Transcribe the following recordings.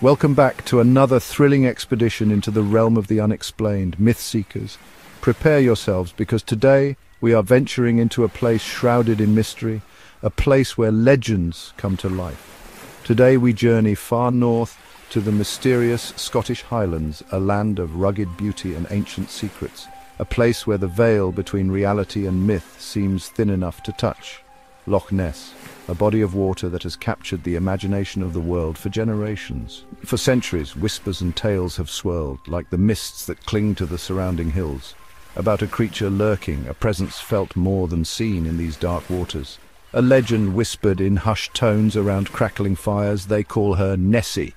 Welcome back to another thrilling expedition into the realm of the unexplained. Myth seekers, prepare yourselves because today we are venturing into a place shrouded in mystery, a place where legends come to life. Today we journey far north to the mysterious Scottish Highlands, a land of rugged beauty and ancient secrets, a place where the veil between reality and myth seems thin enough to touch. Loch Ness, a body of water that has captured the imagination of the world for generations. For centuries, whispers and tales have swirled, like the mists that cling to the surrounding hills, about a creature lurking, a presence felt more than seen in these dark waters. A legend whispered in hushed tones around crackling fires. They call her Nessie,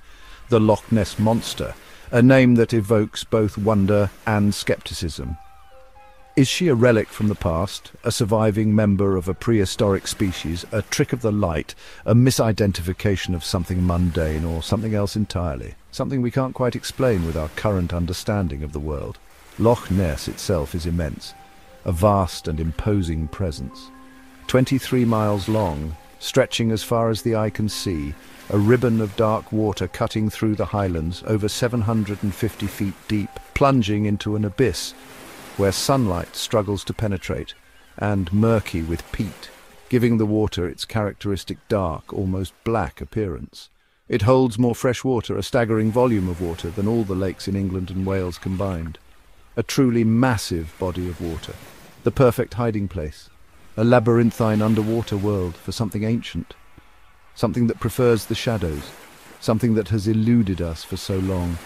the Loch Ness Monster, a name that evokes both wonder and skepticism. Is she a relic from the past, a surviving member of a prehistoric species, a trick of the light, a misidentification of something mundane, or something else entirely? Something we can't quite explain with our current understanding of the world. Loch Ness itself is immense, a vast and imposing presence. 23 miles long, stretching as far as the eye can see, a ribbon of dark water cutting through the highlands, over 750 feet deep, plunging into an abyss where sunlight struggles to penetrate, and murky with peat, giving the water its characteristic dark, almost black appearance. It holds more fresh water, a staggering volume of water, than all the lakes in England and Wales combined. A truly massive body of water, the perfect hiding place, a labyrinthine underwater world for something ancient, something that prefers the shadows, something that has eluded us for so long.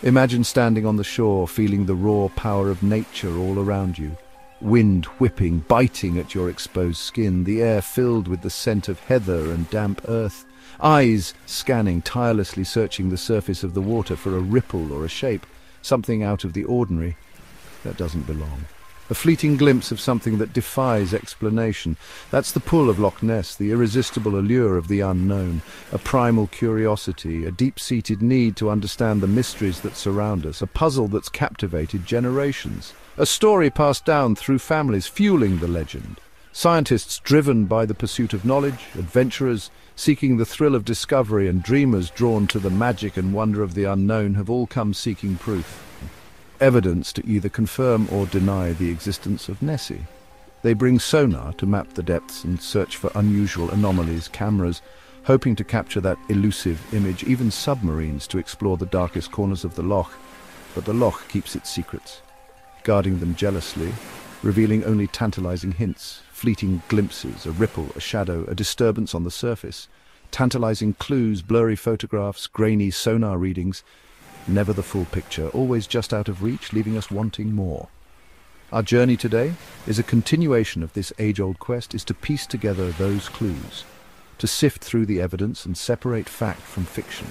Imagine standing on the shore, feeling the raw power of nature all around you. Wind whipping, biting at your exposed skin, the air filled with the scent of heather and damp earth. Eyes scanning, tirelessly searching the surface of the water for a ripple or a shape, something out of the ordinary that doesn't belong. A fleeting glimpse of something that defies explanation. That's the pull of Loch Ness, the irresistible allure of the unknown, a primal curiosity, a deep-seated need to understand the mysteries that surround us, a puzzle that's captivated generations, a story passed down through families fueling the legend. Scientists driven by the pursuit of knowledge, adventurers seeking the thrill of discovery, and dreamers drawn to the magic and wonder of the unknown have all come seeking proof. Evidence to either confirm or deny the existence of Nessie. They bring sonar to map the depths and search for unusual anomalies, cameras hoping to capture that elusive image, even submarines to explore the darkest corners of the loch. But the loch keeps its secrets, guarding them jealously, revealing only tantalizing hints, fleeting glimpses, a ripple, a shadow, a disturbance on the surface, tantalizing clues, blurry photographs, grainy sonar readings. Never the full picture, always just out of reach, leaving us wanting more. Our journey today is a continuation of this age-old quest, is to piece together those clues, to sift through the evidence and separate fact from fiction.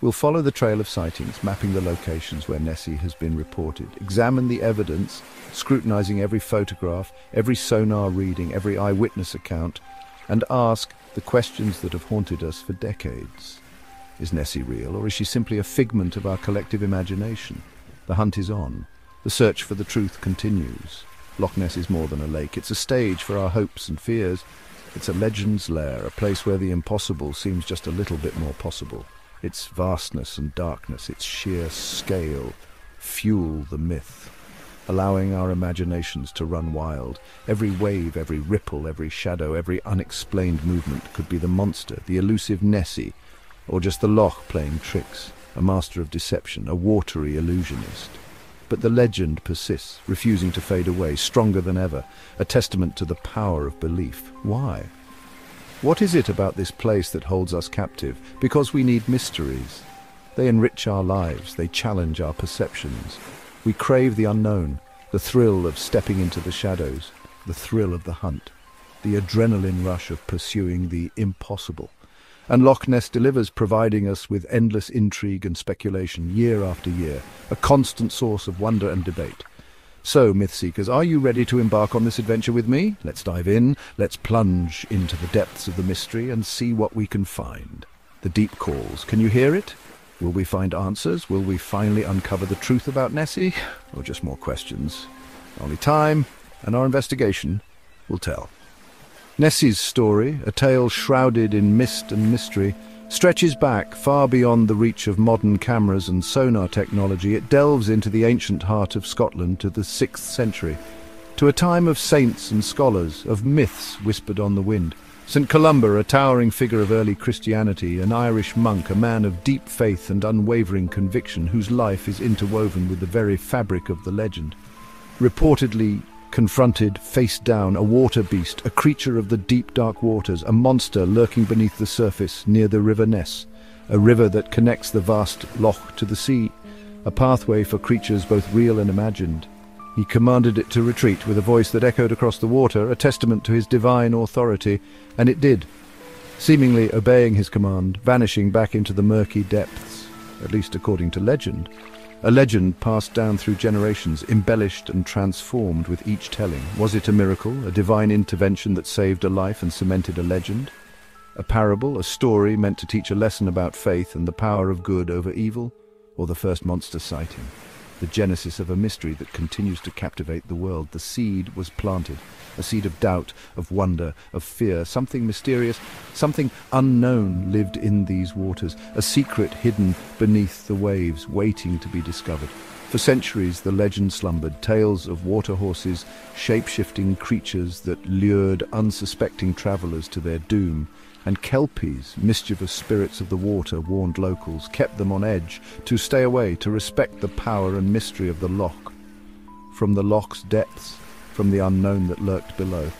We'll follow the trail of sightings, mapping the locations where Nessie has been reported, examine the evidence, scrutinizing every photograph, every sonar reading, every eyewitness account, and ask the questions that have haunted us for decades. Is Nessie real, or is she simply a figment of our collective imagination? The hunt is on. The search for the truth continues. Loch Ness is more than a lake. It's a stage for our hopes and fears. It's a legend's lair, a place where the impossible seems just a little bit more possible. Its vastness and darkness, its sheer scale, fuel the myth, allowing our imaginations to run wild. Every wave, every ripple, every shadow, every unexplained movement could be the monster, the elusive Nessie, or just the loch playing tricks, a master of deception, a watery illusionist. But the legend persists, refusing to fade away, stronger than ever, a testament to the power of belief. Why? What is it about this place that holds us captive? Because we need mysteries. They enrich our lives, they challenge our perceptions. We crave the unknown, the thrill of stepping into the shadows, the thrill of the hunt, the adrenaline rush of pursuing the impossible. And Loch Ness delivers, providing us with endless intrigue and speculation year after year, a constant source of wonder and debate. So, myth seekers, are you ready to embark on this adventure with me? Let's dive in, let's plunge into the depths of the mystery and see what we can find. The deep calls, can you hear it? Will we find answers? Will we finally uncover the truth about Nessie? Or just more questions? Only time and our investigation will tell. Nessie's story, a tale shrouded in mist and mystery, stretches back far beyond the reach of modern cameras and sonar technology. It delves into the ancient heart of Scotland, to the 6th century, to a time of saints and scholars, of myths whispered on the wind. St. Columba, a towering figure of early Christianity, an Irish monk, a man of deep faith and unwavering conviction, whose life is interwoven with the very fabric of the legend. Reportedly confronted, face down, a water beast, a creature of the deep dark waters, a monster lurking beneath the surface near the River Ness, a river that connects the vast loch to the sea, a pathway for creatures both real and imagined. He commanded it to retreat with a voice that echoed across the water, a testament to his divine authority, and it did, seemingly obeying his command, vanishing back into the murky depths, at least according to legend. A legend passed down through generations, embellished and transformed with each telling. Was it a miracle, a divine intervention that saved a life and cemented a legend? A parable, a story meant to teach a lesson about faith and the power of good over evil? Or the first monster sighting? The genesis of a mystery that continues to captivate the world. The seed was planted, a seed of doubt, of wonder, of fear. Something mysterious, something unknown lived in these waters, a secret hidden beneath the waves, waiting to be discovered. For centuries the legend slumbered, tales of water horses, shape-shifting creatures that lured unsuspecting travellers to their doom. And kelpies, mischievous spirits of the water, warned locals, kept them on edge, to stay away, to respect the power and mystery of the loch. From the loch's depths, from the unknown that lurked below.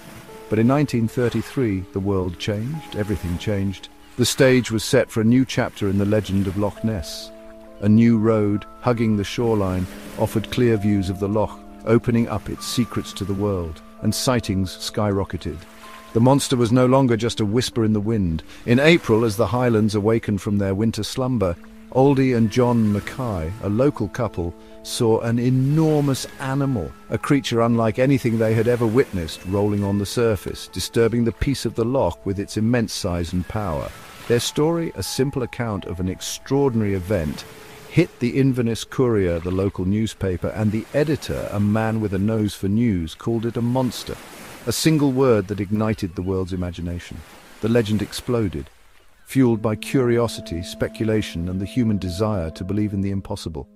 But in 1933, the world changed, everything changed. The stage was set for a new chapter in the legend of Loch Ness. A new road, hugging the shoreline, offered clear views of the loch, opening up its secrets to the world, and sightings skyrocketed. The monster was no longer just a whisper in the wind. In April, as the Highlands awakened from their winter slumber, Oldie and John Mackay, a local couple, saw an enormous animal, a creature unlike anything they had ever witnessed, rolling on the surface, disturbing the peace of the loch with its immense size and power. Their story, a simple account of an extraordinary event, hit the Inverness Courier, the local newspaper, and the editor, a man with a nose for news, called it a monster. A single word that ignited the world's imagination. The legend exploded, fueled by curiosity, speculation, and the human desire to believe in the impossible.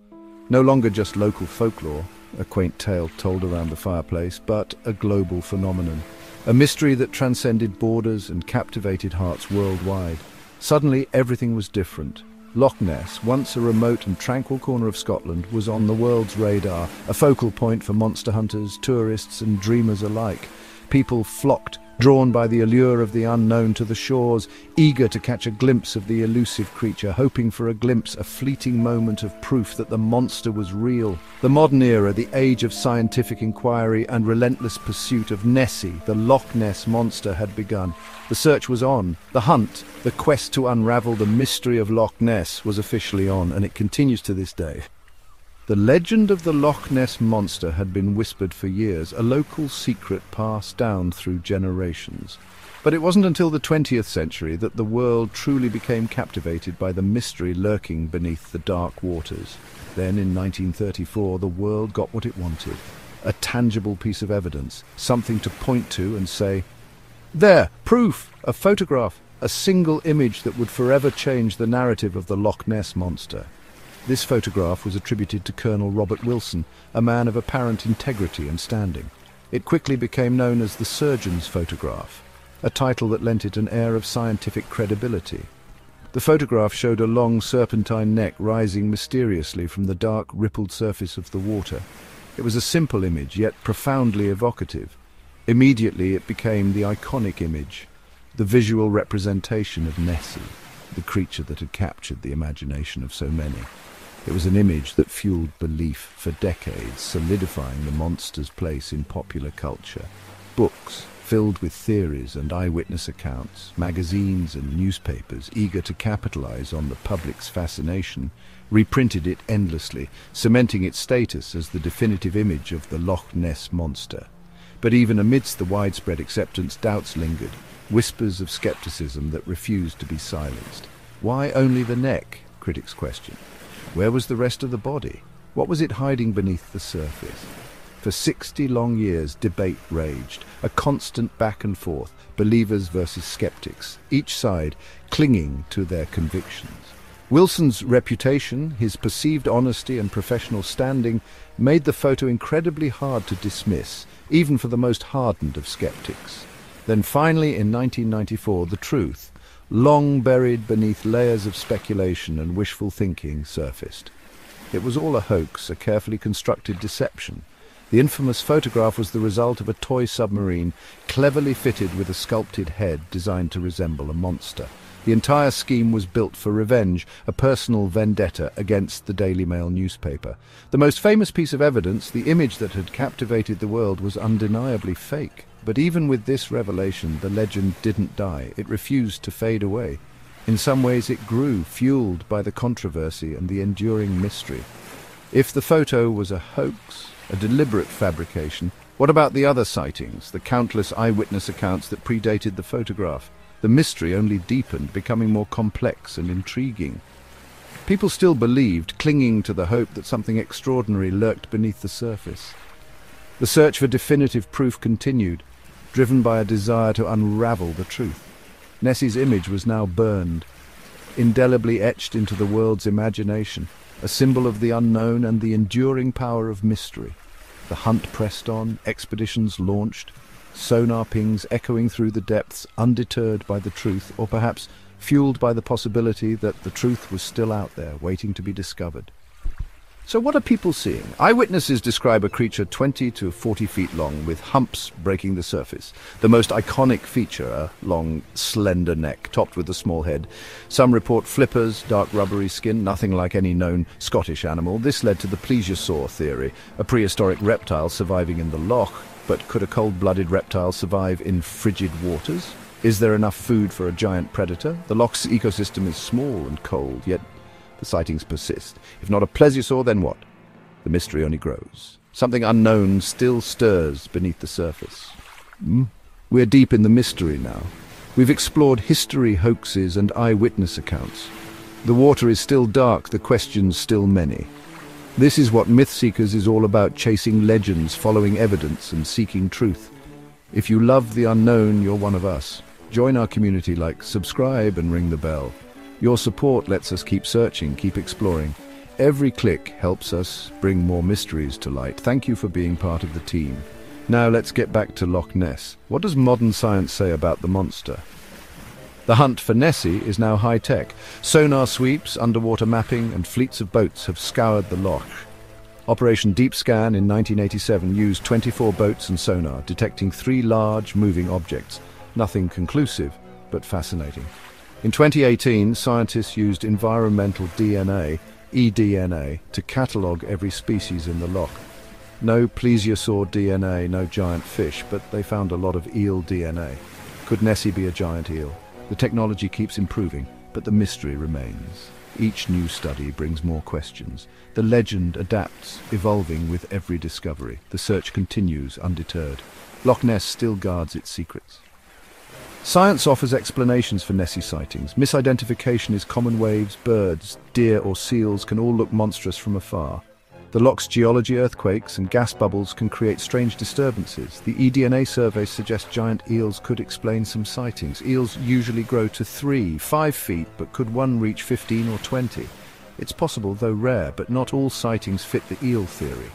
No longer just local folklore, a quaint tale told around the fireplace, but a global phenomenon. A mystery that transcended borders and captivated hearts worldwide. Suddenly, everything was different. Loch Ness, once a remote and tranquil corner of Scotland, was on the world's radar, a focal point for monster hunters, tourists, and dreamers alike. People flocked, drawn by the allure of the unknown to the shores, eager to catch a glimpse of the elusive creature, hoping for a glimpse, a fleeting moment of proof that the monster was real. The modern era, the age of scientific inquiry and relentless pursuit of Nessie, the Loch Ness Monster, had begun. The search was on. The hunt, the quest to unravel the mystery of Loch Ness, was officially on, and it continues to this day. The legend of the Loch Ness Monster had been whispered for years, a local secret passed down through generations. But it wasn't until the 20th century that the world truly became captivated by the mystery lurking beneath the dark waters. Then, in 1934, the world got what it wanted. A tangible piece of evidence, something to point to and say, "There, proof, a photograph, a single image that would forever change the narrative of the Loch Ness Monster." This photograph was attributed to Colonel Robert Wilson, a man of apparent integrity and standing. It quickly became known as the surgeon's photograph, a title that lent it an air of scientific credibility. The photograph showed a long serpentine neck rising mysteriously from the dark, rippled surface of the water. It was a simple image, yet profoundly evocative. Immediately it became the iconic image, the visual representation of Nessie, the creature that had captured the imagination of so many. It was an image that fueled belief for decades, solidifying the monster's place in popular culture. Books filled with theories and eyewitness accounts, magazines and newspapers eager to capitalize on the public's fascination, reprinted it endlessly, cementing its status as the definitive image of the Loch Ness Monster. But even amidst the widespread acceptance, doubts lingered, whispers of skepticism that refused to be silenced. Why only the neck? Critics questioned. Where was the rest of the body? What was it hiding beneath the surface? For 60 long years, debate raged, a constant back and forth, believers versus skeptics, each side clinging to their convictions. Wilson's reputation, his perceived honesty and professional standing, made the photo incredibly hard to dismiss, even for the most hardened of skeptics. Then finally, in 1994, the truth, long buried beneath layers of speculation and wishful thinking, surfaced. It was all a hoax, a carefully constructed deception. The infamous photograph was the result of a toy submarine, cleverly fitted with a sculpted head designed to resemble a monster. The entire scheme was built for revenge, a personal vendetta against the Daily Mail newspaper. The most famous piece of evidence, the image that had captivated the world, was undeniably fake. But even with this revelation, the legend didn't die. It refused to fade away. In some ways it grew, fueled by the controversy and the enduring mystery. If the photo was a hoax, a deliberate fabrication, what about the other sightings, the countless eyewitness accounts that predated the photograph? The mystery only deepened, becoming more complex and intriguing. People still believed, clinging to the hope that something extraordinary lurked beneath the surface. The search for definitive proof continued, driven by a desire to unravel the truth. Nessie's image was now burned, indelibly etched into the world's imagination, a symbol of the unknown and the enduring power of mystery. The hunt pressed on, expeditions launched, sonar pings echoing through the depths, undeterred by the truth, or perhaps fueled by the possibility that the truth was still out there, waiting to be discovered. So what are people seeing? Eyewitnesses describe a creature 20 to 40 feet long, with humps breaking the surface. The most iconic feature, a long, slender neck, topped with a small head. Some report flippers, dark rubbery skin, nothing like any known Scottish animal. This led to the plesiosaur theory, a prehistoric reptile surviving in the loch. But could a cold-blooded reptile survive in frigid waters? Is there enough food for a giant predator? The loch's ecosystem is small and cold, yet the sightings persist. If not a plesiosaur, then what? The mystery only grows. Something unknown still stirs beneath the surface. We're deep in the mystery now. We've explored history, hoaxes, and eyewitness accounts. The water is still dark, the questions still many. This is what Myth Seekers is all about, chasing legends, following evidence, and seeking truth. If you love the unknown, you're one of us. Join our community, subscribe and ring the bell. Your support lets us keep searching, keep exploring. Every click helps us bring more mysteries to light. Thank you for being part of the team. Now let's get back to Loch Ness. What does modern science say about the monster? The hunt for Nessie is now high-tech. Sonar sweeps, underwater mapping, and fleets of boats have scoured the loch. Operation Deep Scan in 1987 used 24 boats and sonar, detecting 3 large, moving objects. Nothing conclusive, but fascinating. In 2018, scientists used environmental DNA, eDNA, to catalogue every species in the loch. No plesiosaur DNA, no giant fish, but they found a lot of eel DNA. Could Nessie be a giant eel? The technology keeps improving, but the mystery remains. Each new study brings more questions. The legend adapts, evolving with every discovery. The search continues undeterred. Loch Ness still guards its secrets. Science offers explanations for Nessie sightings. Misidentification is common. Waves, birds, deer or seals can all look monstrous from afar. The loch's geology, earthquakes and gas bubbles can create strange disturbances. The eDNA survey suggests giant eels could explain some sightings. Eels usually grow to 3-5 feet, but could one reach 15 or 20? It's possible, though rare, but not all sightings fit the eel theory.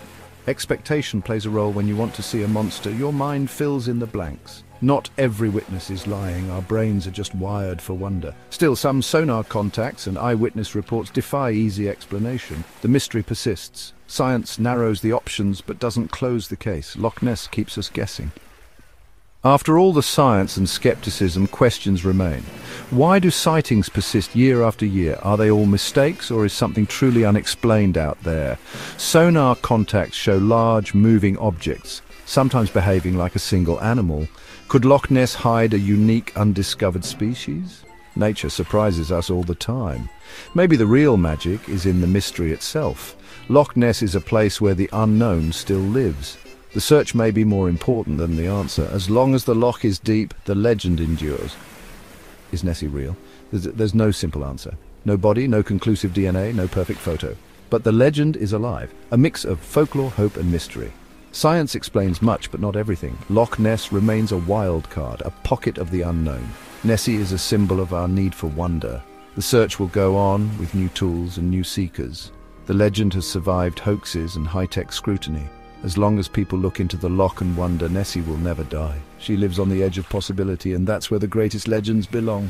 Expectation plays a role. When you want to see a monster, your mind fills in the blanks. Not every witness is lying. Our brains are just wired for wonder. Still, some sonar contacts and eyewitness reports defy easy explanation. The mystery persists. Science narrows the options but doesn't close the case. Loch Ness keeps us guessing. After all the science and skepticism, questions remain. Why do sightings persist year after year? Are they all mistakes, or is something truly unexplained out there? Sonar contacts show large, moving objects, sometimes behaving like a single animal. Could Loch Ness hide a unique, undiscovered species? Nature surprises us all the time. Maybe the real magic is in the mystery itself. Loch Ness is a place where the unknown still lives. The search may be more important than the answer. As long as the loch is deep, the legend endures. Is Nessie real? There's no simple answer. No body, no conclusive DNA, no perfect photo. But the legend is alive, a mix of folklore, hope and mystery. Science explains much, but not everything. Loch Ness remains a wild card, a pocket of the unknown. Nessie is a symbol of our need for wonder. The search will go on with new tools and new seekers. The legend has survived hoaxes and high-tech scrutiny. As long as people look into the loch and wonder, Nessie will never die. She lives on the edge of possibility, and that's where the greatest legends belong.